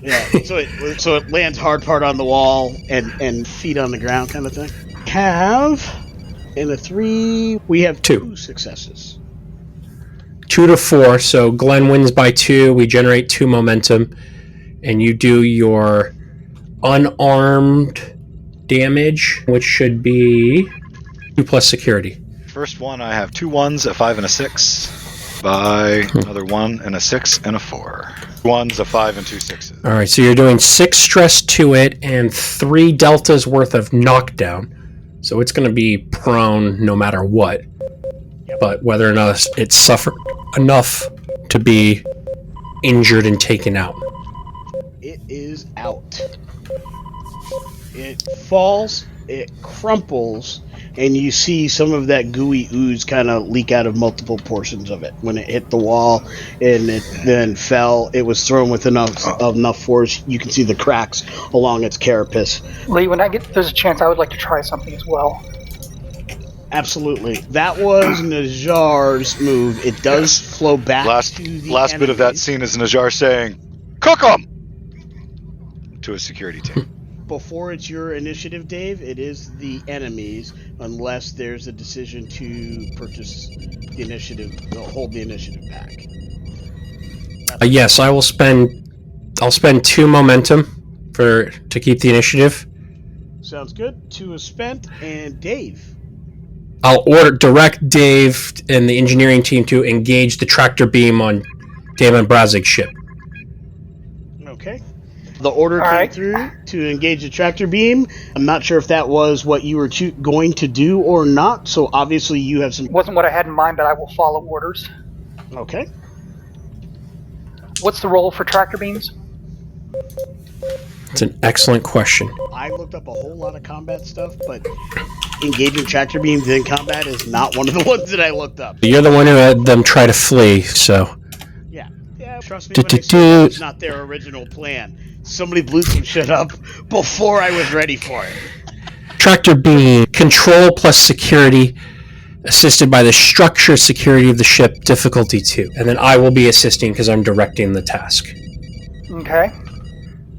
Yeah, so it lands hard part on the wall and feet on the ground kind of thing. In a 3, we have 2 successes. 2 to 4, so Glenn wins by 2. We generate 2 momentum, and you do your unarmed damage, which should be 2 plus security. First one, I have 2 1s, a 5 and a 6. By another 1 and a 6 and a 4. 1s, a 5 and 2 6s. All right, so you're doing 6 stress to it and 3 deltas worth of knockdown. So it's going to be prone no matter what. But whether or not it suffered enough to be injured and taken out. It is out. It falls, it crumples, and you see some of that gooey ooze kind of leak out of multiple portions of it. When it hit the wall and it then fell, it was thrown with enough force. You can see the cracks along its carapace. Lee, when there's a chance, I would like to try something as well. Absolutely. That was Najar's move. It does flow back to the last bit of that scene is Najar saying, "Cook 'em!" to a security team. Before it's your initiative, Dave, it is the enemies, unless there's a decision to purchase the initiative, hold the initiative back. Yes, I will spend I'll spend 2 momentum to keep the initiative. Sounds good. 2 is spent, and Dave. I'll direct Dave and the engineering team to engage the tractor beam on Damon Brazig's ship. Okay. The order All came right. through to engage the tractor beam. I'm not sure if that was what you were going to do or not, so obviously you have some... Wasn't what I had in mind, but I will follow orders. Okay. What's the role for tractor beams? It's an excellent question. I looked up a whole lot of combat stuff, but engaging tractor beams in combat is not one of the ones that I looked up. You're the one who had them try to flee, so... Yeah, trust me when I say that was not their original plan. Somebody blew some shit up before I was ready for it. Tractor beam, control plus security, assisted by the structure security of the ship, difficulty 2. And then I will be assisting because I'm directing the task. Okay.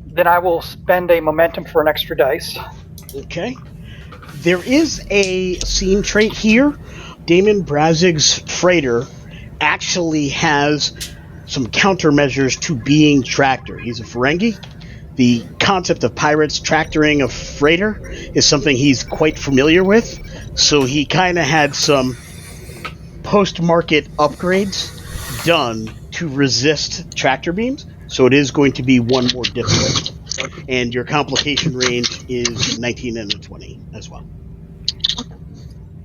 Then I will spend a momentum for an extra dice. Okay. There is a scene trait here. Damon Brazig's freighter actually has some countermeasures to being tractor. He's a Ferengi. The concept of pirates tractoring a freighter is something he's quite familiar with. So he kind of had some post-market upgrades done to resist tractor beams. So it is going to be 1 more difficult. And your complication range is 19 and a 20 as well.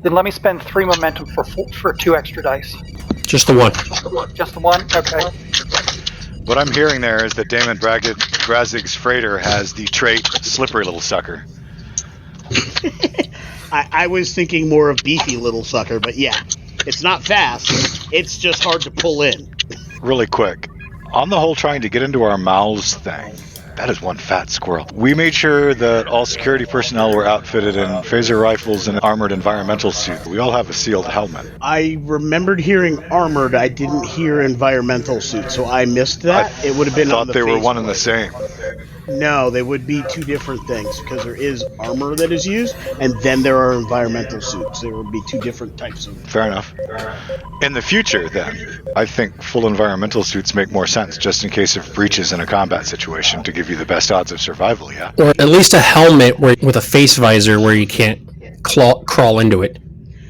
Then let me spend 3 momentum for 2 extra dice. Just the 1. Just the 1? Okay. What I'm hearing there is that Damon Brazig's freighter has the trait slippery little sucker. I was thinking more of beefy little sucker, but yeah. It's not fast. It's just hard to pull in. Really quick. On the whole trying to get into our mouths thing, that is one fat squirrel. We made sure that all security personnel were outfitted in phaser rifles and armored environmental suits. We all have a sealed helmet. I remembered hearing armored. I didn't hear environmental suit, so I missed that. It would have been on the thought they were one faceplate. and the same. No, they would be 2 different things, because there is armor that is used, and then there are environmental suits. There would be 2 different types of... Fair enough. In the future, then, I think full environmental suits make more sense, just in case of breaches in a combat situation, to give you the best odds of survival, yeah? Or at least a helmet with a face visor where you can't crawl into it.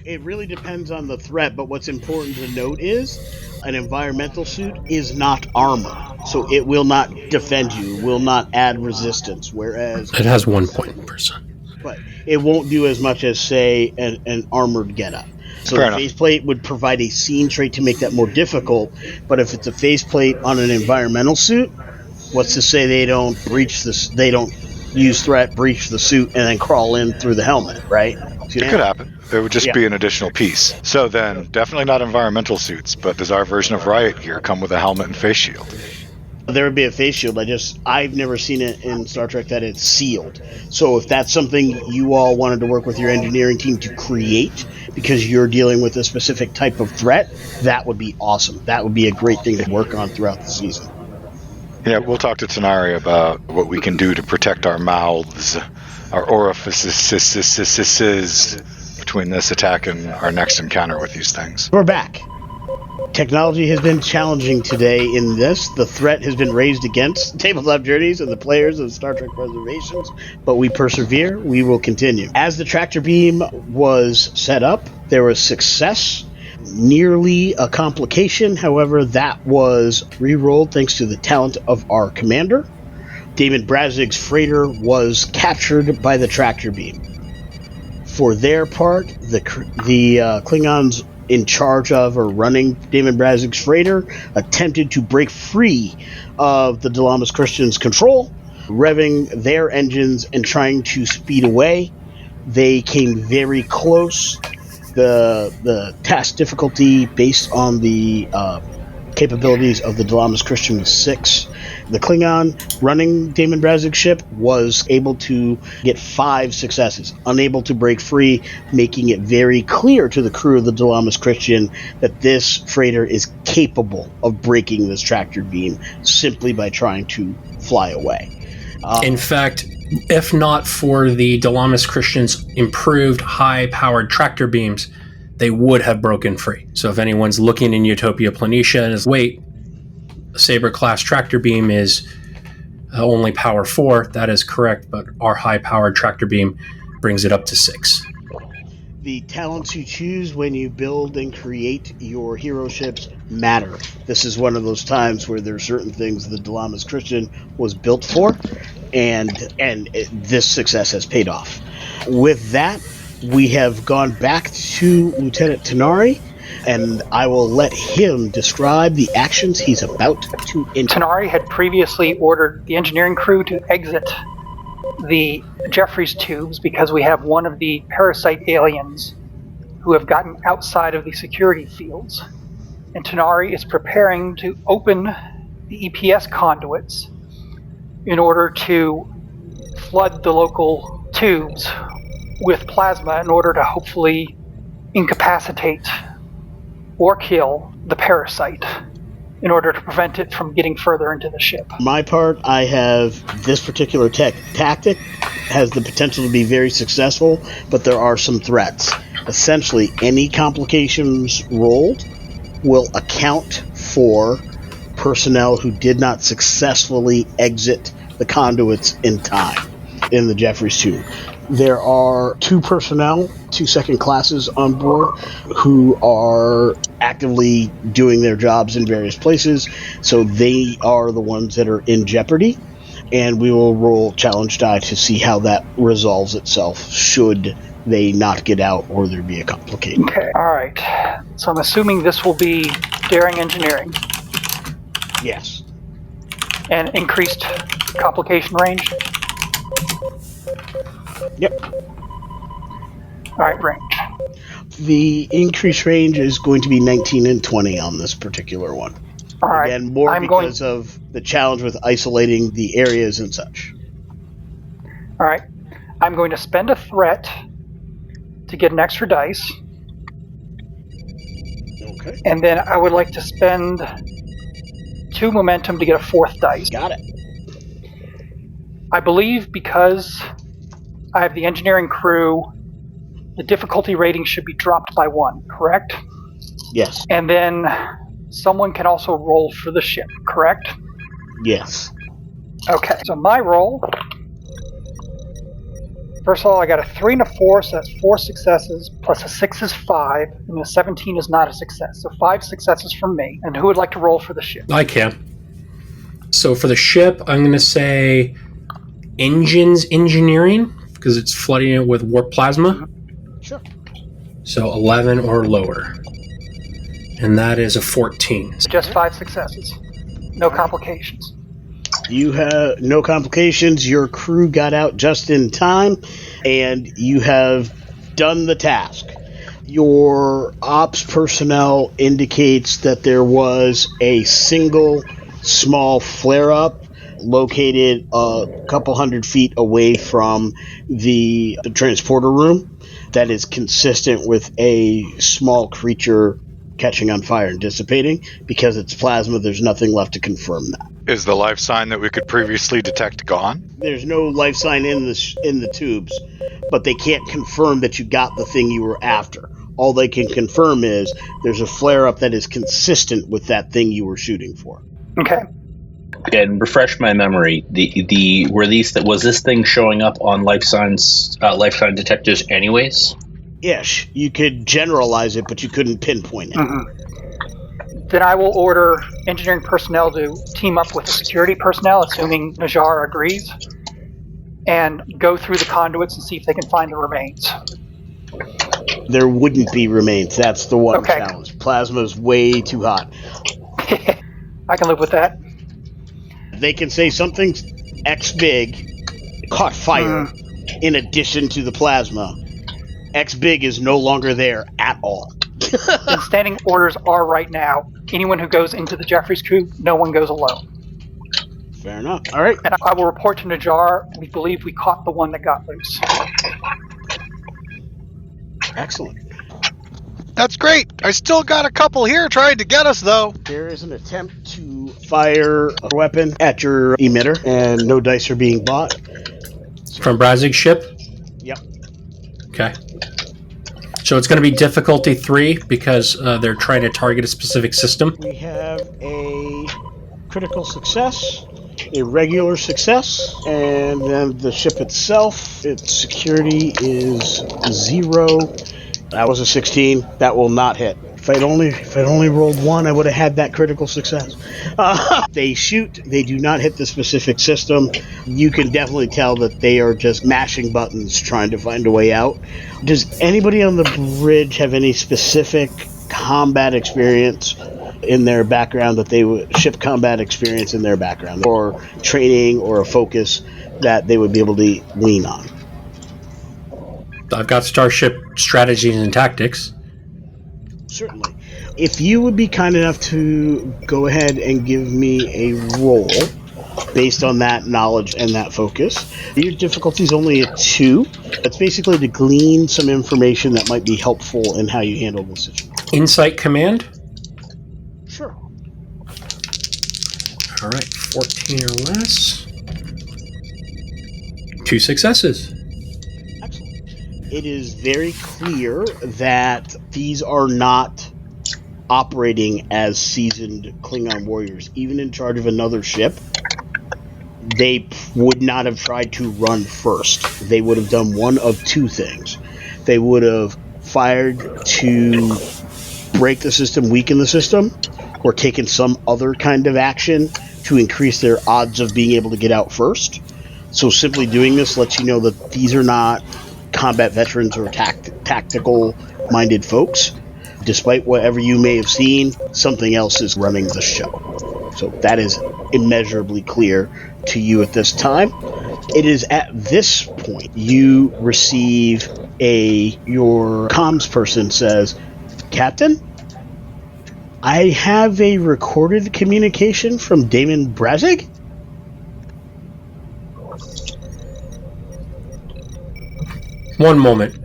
It really depends on the threat, but what's important to note is an environmental suit is not armor, so it will not defend you, will not add resistance, whereas... It has 1 point per cent. But it won't do as much as, say, an armored getup. So Fair the enough. faceplate would provide a scene trait to make that more difficult, but if it's a faceplate on an environmental suit, what's to say they don't they don't use threat, breach the suit, and then crawl in through the helmet, right? It could happen. There would just Yeah. be an additional piece. So then, definitely not environmental suits, but does our version of Riot Gear come with a helmet and face shield? There would be a face shield. I've never seen it in Star Trek that it's sealed. So if that's something you all wanted to work with your engineering team to create, because you're dealing with a specific type of threat, that would be awesome. That would be a great thing to work on throughout the season. Yeah, we'll talk to Tanari about what we can do to protect our mouths, our orifices between this attack and our next encounter with these things. We're back. Technology has been challenging today in this. The threat has been raised against Tabletop Journeys and the players of Star Trek Reservations, but we persevere. We will continue. As the tractor beam was set up, there was success, nearly a complication. However, that was re-rolled thanks to the talent of our commander. Damon Brazig's freighter was captured by the tractor beam. For their part, the Klingons in charge of or running Damon Brazig's freighter attempted to break free of the Dalamas Christians' control, revving their engines and trying to speed away. They came very close. The task difficulty based on the capabilities of the Dalamas Christian was 6. The Klingon running Damon Brazig's ship was able to get 5 successes, unable to break free, making it very clear to the crew of the Dalamas Christian that this freighter is capable of breaking this tractor beam simply by trying to fly away. In fact, if not for the Dalamas Christians' improved high-powered tractor beams, they would have broken free. So if anyone's looking in Utopia Planitia and is, wait, a Saber-class tractor beam is only power 4. That is correct, but our high-powered tractor beam brings it up to 6. The talents you choose when you build and create your hero ships matter. This is one of those times where there are certain things the Dalamas Christian was built for, and this success has paid off. With that, we have gone back to Lieutenant Tanari, and I will let him describe the actions he's about to enter. Tanari had previously ordered the engineering crew to exit the Jeffries tubes because we have one of the parasite aliens who have gotten outside of the security fields. And Tanari is preparing to open the EPS conduits in order to flood the local tubes with plasma in order to hopefully incapacitate or kill the parasite in order to prevent it from getting further into the ship. My part, I have this particular tactic has the potential to be very successful, but there are some threats. Essentially, any complications rolled will account for personnel who did not successfully exit the conduits in time in the Jeffries tube. There are 2 personnel, 2 second classes on board who are actively doing their jobs in various places, so they are the ones that are in jeopardy, and we will roll challenge die to see how that resolves itself should they not get out or there be a complication. Okay, alright. So I'm assuming this will be daring engineering Yes. and increased complication range. Yep. Alright, range. The increased range is going to be 19 and 20 on this particular one. Alright. Again, more because of the challenge with isolating the areas and such. Alright. I'm going to spend a threat to get an extra dice. Okay. And then I would like to spend 2 momentum to get a 4th dice. Got it. I believe because I have the engineering crew, the difficulty rating should be dropped by 1, correct? Yes. And then someone can also roll for the ship, correct? Yes. Okay, so my roll, first of all, I got a 3 and a 4, so that's 4 successes, plus a 6 is 5, and a 17 is not a success. So 5 successes from me. And who would like to roll for the ship? I can. So for the ship, I'm going to say engines engineering, because it's flooding it with warp plasma. Sure. So 11 or lower. And that is a 14. Just 5 successes. No complications. You have no complications. Your crew got out just in time, and you have done the task. Your ops personnel indicates that there was a single small flare-up located a couple hundred feet away from the transporter room that is consistent with a small creature catching on fire and dissipating. Because it's plasma, there's nothing left to confirm that. Is the life sign that we could previously detect gone? There's no life sign in the tubes, but they can't confirm that you got the thing you were after. All they can confirm is there's a flare-up that is consistent with that thing you were shooting for. Okay. And refresh my memory. Was this thing showing up on life sign detectors anyways? Ish. You could generalize it, but you couldn't pinpoint it. Mm-hmm. Then I will order engineering personnel to team up with the security personnel, assuming Najar agrees, and go through the conduits and see if they can find the remains. There wouldn't be remains. That's the one challenge. Plasma's way too hot. I can live with that. They can say something's X big caught fire in addition to the plasma. X big is no longer there at all. And standing orders are right now, anyone who goes into the Jeffries crew, no one goes alone. Fair enough. All right. And I will report to Najar, we believe we caught the one that got loose. Excellent. That's great. I still got a couple here trying to get us, though. There is an attempt to fire a weapon at your emitter, and no dice are being bought. From Brazig's ship? Yep. Okay. So it's going to be difficulty 3 because they're trying to target a specific system. We have a critical success A regular success, and then the ship itself, its security is 0. That was a 16. That will not hit. If I'd only rolled 1, I would have had that critical success. They shoot. They do not hit the specific system. You can definitely tell that they are just mashing buttons trying to find a way out. Does anybody on the bridge have any specific combat experience in their background that they would ship combat experience in their background, or training or a focus that they would be able to lean on? I've got Starship Strategies and Tactics. Certainly. If you would be kind enough to go ahead and give me a roll based on that knowledge and that focus. Your difficulty is only a 2. It's basically to glean some information that might be helpful in how you handle the situation. Insight Command? Sure. All right, 14 or less. 2 successes. Excellent. It is very clear that these are not operating as seasoned Klingon warriors. Even in charge of another ship, they would not have tried to run first. They would have done one of 2 things. They would have fired to break the system, weaken the system, or taken some other kind of action to increase their odds of being able to get out first. So simply doing this lets you know that these are not combat veterans or tactical-minded folks. Despite whatever you may have seen, something else is running the show. So that is immeasurably clear to you at this time. It is at this point you receive your comms person says, "Captain, I have a recorded communication from Damon Brazig." One moment.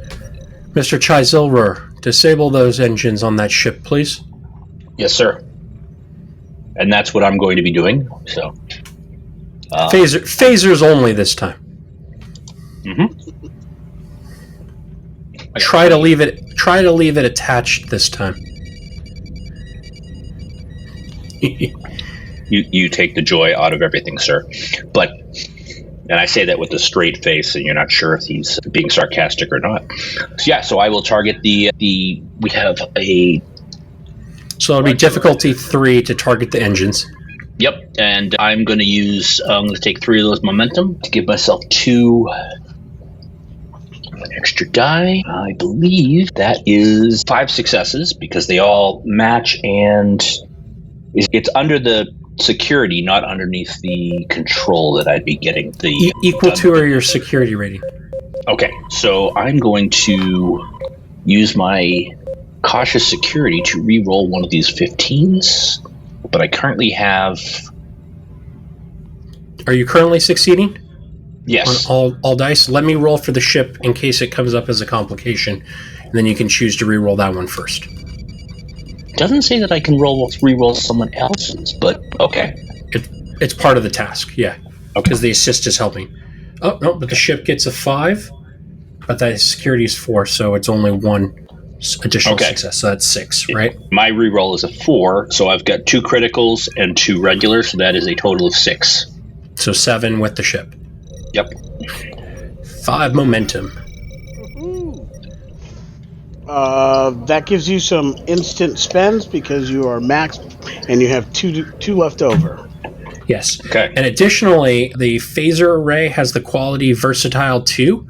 Mr. Chizilrer, disable those engines on that ship, please. Yes, sir. And that's what I'm going to be doing. So, phasers only this time. Mm-hmm. Try to leave it attached this time. You take the joy out of everything, sir. But, and I say that with a straight face, and you're not sure if he's being sarcastic or not. So yeah, so I will target we have a... So it'll be difficulty 3 to target the engines. Yep, and I'm going to take 3 of those momentum to give myself 2 extra die. I believe that is 5 successes, because they all match, and it's under the security, not underneath the control that I'd be getting. The equal to or your security rating. Okay, so I'm going to use my cautious security to re-roll one of these 15s, but I currently have... Are you currently succeeding? Yes. On all dice? Let me roll for the ship in case it comes up as a complication, and then you can choose to re-roll that one first. Doesn't say that I can re-roll someone else's, but okay. It's part of the task, yeah. Because the assist is helping. Oh, no, but the ship gets a 5, but the security is 4, so it's only 1 additional success, so that's 6, right? My re-roll is a 4, so I've got 2 criticals and 2 regulars, so that is a total of 6. So 7 with the ship. Yep. 5 momentum. That gives you some instant spends because you are maxed and you have 2 left over. Yes. Okay. And additionally, the phaser array has the quality versatile 2.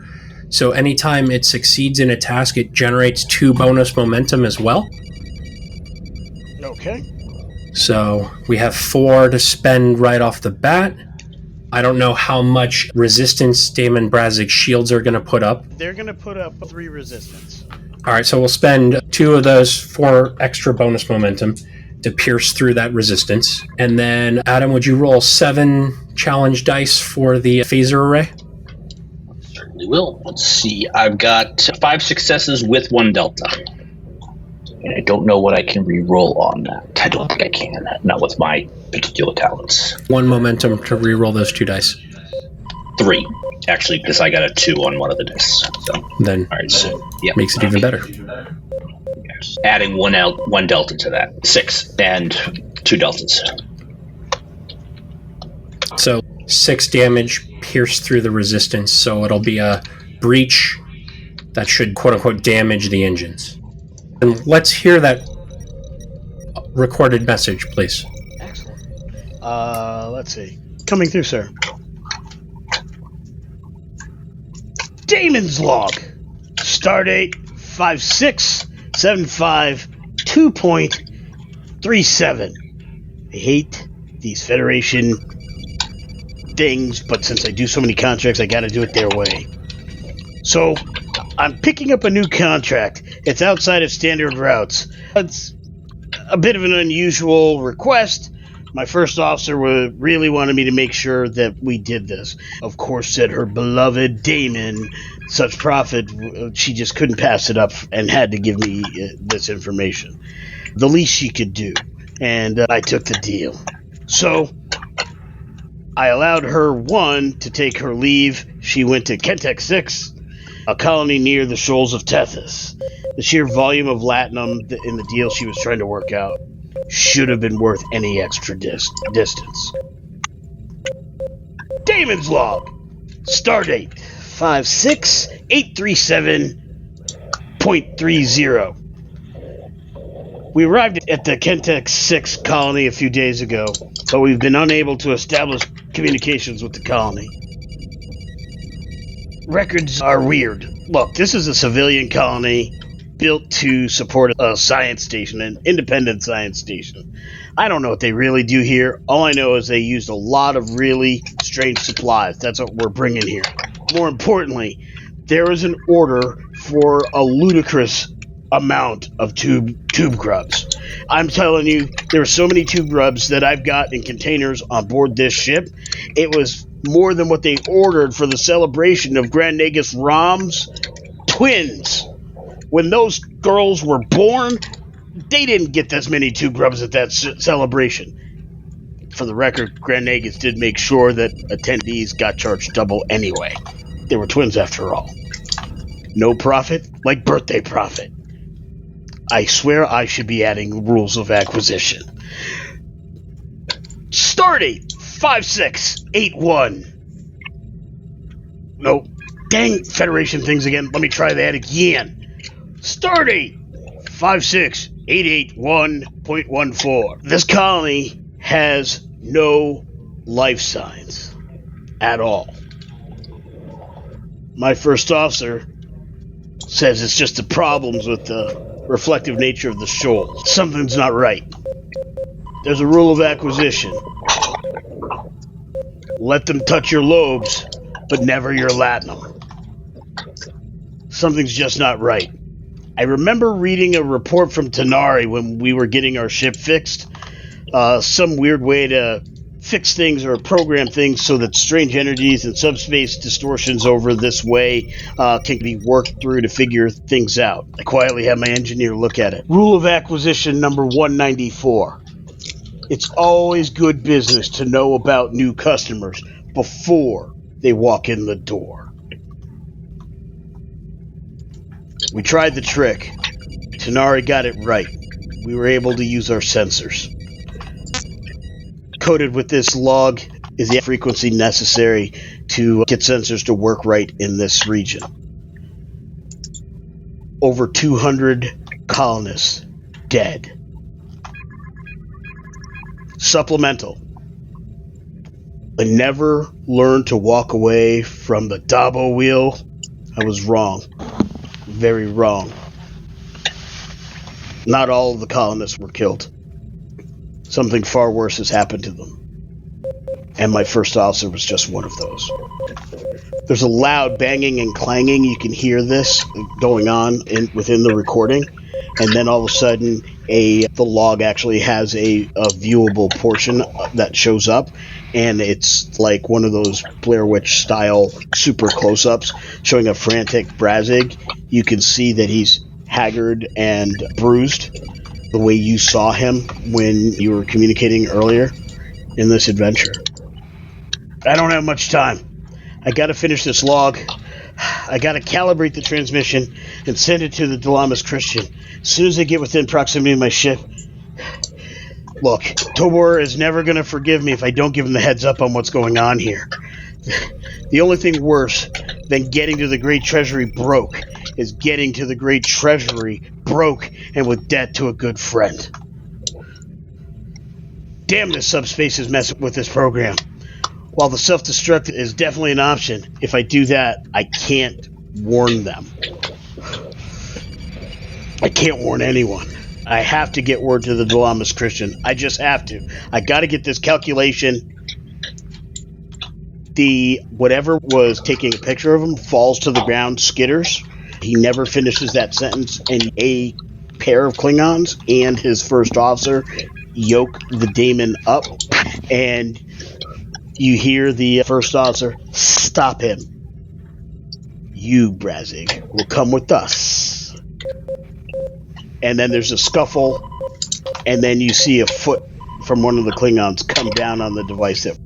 So anytime it succeeds in a task, it generates 2 bonus momentum as well. Okay. So we have 4 to spend right off the bat. I don't know how much resistance Damon Brazig's shields are going to put up. They're going to put up 3 resistance. All right, so we'll spend 2 of those 4 extra bonus momentum to pierce through that resistance. And then, Adam, would you roll 7 challenge dice for the phaser array? Certainly will. Let's see. I've got 5 successes with 1 delta. And I don't know what I can re-roll on that. I don't think I can. Not with my particular talents. 1 momentum to re-roll those 2 dice. 3, actually, because I got a 2 on one of the dice. So then, all right, so yeah, makes it even better. Yes. Adding 1 delta to that, 6 and 2 deltas. So 6 damage pierced through the resistance, so it'll be a breach that should quote-unquote damage the engines. And let's hear that recorded message, please. Excellent. Let's see. Coming through, sir. Damon's log. Stardate 56752.37. I hate these Federation things, but since I do so many contracts, I gotta do it their way. So, I'm picking up a new contract. It's outside of standard routes. It's a bit of an unusual request. My first officer really wanted me to make sure that we did this. Of course, said her beloved Damon, such profit, she just couldn't pass it up and had to give me this information. The least she could do. And I took the deal. So, I allowed her, 1, to take her leave. She went to Kentex 6, a colony near the shoals of Tethys. The sheer volume of latinum in the deal she was trying to work out should have been worth any extra distance. Damon's log. Stardate 56837.30. We arrived at the Kentex 6 colony a few days ago, but we've been unable to establish communications with the colony. Records are weird. Look, this is a civilian colony built to support a science station, an independent science station. I don't know what they really do here. All I know is they used a lot of really strange supplies. That's what we're bringing here. More importantly, there is an order for a ludicrous amount of tube grubs. I'm telling you, there are so many tube grubs that I've got in containers on board this ship. It was more than what they ordered for the celebration of Grand Nagus Rom's twins. When those girls were born, they didn't get this many tube grubs at that celebration. For the record, Grand Nagus did make sure that attendees got charged double anyway. They were twins after all. No profit like birthday profit. I swear I should be adding rules of acquisition. Stardate 5681. Nope. Dang Federation things again. Let me try that again. Stardate 56881.14. This colony has no life signs at all. My first officer says it's just the problems with the reflective nature of the shoal. Something's not right. There's a rule of acquisition. Let them touch your lobes, but never your latinum. Something's just not right. I remember reading a report from Tanari when we were getting our ship fixed. Some weird way to fix things or program things so that strange energies and subspace distortions over this way can be worked through to figure things out. I quietly had my engineer look at it. Rule of acquisition number 194. It's always good business to know about new customers before they walk in the door. We tried the trick. Tanari got it right. We were able to use our sensors. Coded with this log is the frequency necessary to get sensors to work right in this region. Over 200 colonists dead. Supplemental. I never learned to walk away from the Dabo wheel. I was wrong. Very wrong. Not all of the colonists were killed. Something far worse has happened to them. And my first officer was just one of those. There's a loud banging and clanging. You can hear this going on within the recording. And then all of a sudden, the log actually has a viewable portion that shows up. And it's like one of those Blair Witch style super close-ups showing a frantic Brazig. You can see that he's haggard and bruised, the way you saw him when you were communicating earlier in this adventure. I don't have much time. I gotta finish this log. I gotta calibrate the transmission and send it to the Dalamas Christian. As soon as I get within proximity of my ship, Look, Tobor is never going to forgive me if I don't give him the heads up on what's going on here. The only thing worse than getting to the Great Treasury broke is getting to the Great Treasury broke and with debt to a good friend. Damn, this subspace is messing with this program. While the self-destruct is definitely an option, if I do that, I can't warn them. I can't warn anyone. I have to get word to the Dalamas Christian. I just have to. I got to get this calculation. The whatever was taking a picture of him falls to the ground, skitters. He never finishes that sentence, and a pair of Klingons and his first officer yoke the daemon up, and you hear the first officer, "Stop him. You, Brazig, will come with us." And then there's a scuffle, and then you see a foot from one of the Klingons come down on the device that